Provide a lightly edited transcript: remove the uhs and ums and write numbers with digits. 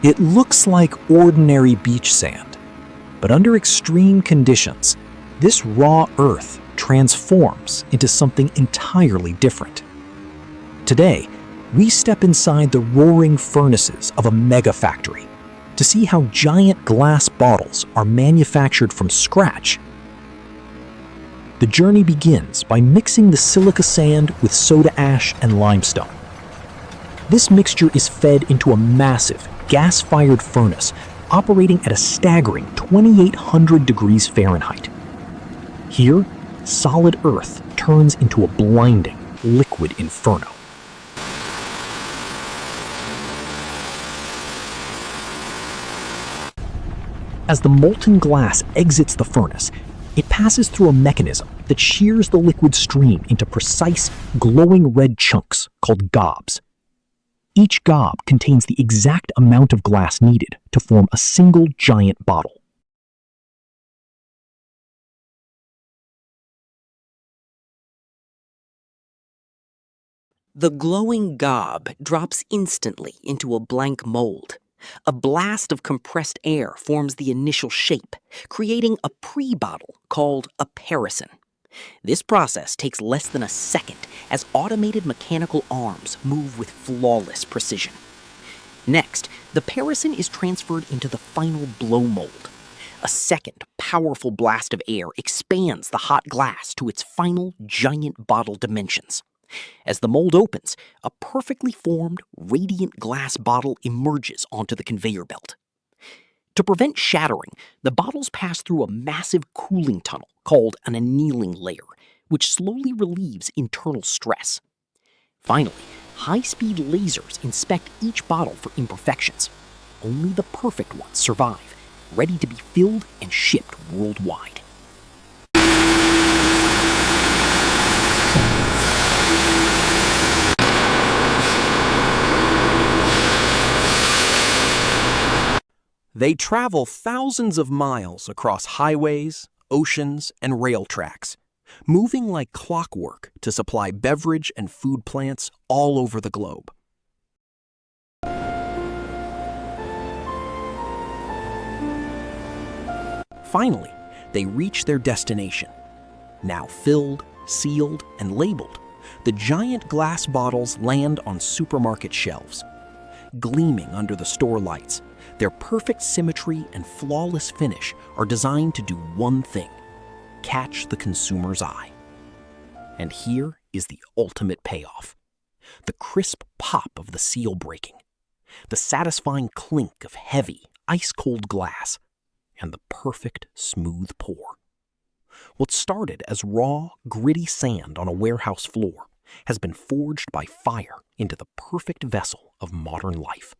It looks like ordinary beach sand, but under extreme conditions, this raw earth transforms into something entirely different. Today, we step inside the roaring furnaces of a mega factory to see how giant glass bottles are manufactured from scratch. The journey begins by mixing the silica sand with soda ash and limestone. This mixture is fed into a massive, gas-fired furnace operating at a staggering 2,800 degrees Fahrenheit. Here, solid earth turns into a blinding, liquid inferno. As the molten glass exits the furnace, it passes through a mechanism that shears the liquid stream into precise, glowing red chunks called gobs. Each gob contains the exact amount of glass needed to form a single giant bottle. The glowing gob drops instantly into a blank mold. A blast of compressed air forms the initial shape, creating a pre-bottle called a parison. This process takes less than a second as automated mechanical arms move with flawless precision. Next, the parison is transferred into the final blow mold. A second, powerful blast of air expands the hot glass to its final giant bottle dimensions. As the mold opens, a perfectly formed, radiant glass bottle emerges onto the conveyor belt. To prevent shattering, the bottles pass through a massive cooling tunnel called an annealing layer, which slowly relieves internal stress. Finally, high-speed lasers inspect each bottle for imperfections. Only the perfect ones survive, ready to be filled and shipped worldwide. They travel thousands of miles across highways, oceans, and rail tracks, moving like clockwork to supply beverage and food plants all over the globe. Finally, they reach their destination. Now filled, sealed, and labeled, the giant glass bottles land on supermarket shelves. Gleaming under the store lights, their perfect symmetry and flawless finish are designed to do one thing: catch the consumer's eye. And here is the ultimate payoff: the crisp pop of the seal breaking, the satisfying clink of heavy, ice-cold glass, and the perfect smooth pour. What started as raw, gritty sand on a warehouse floor has been forged by fire into the perfect vessel of modern life.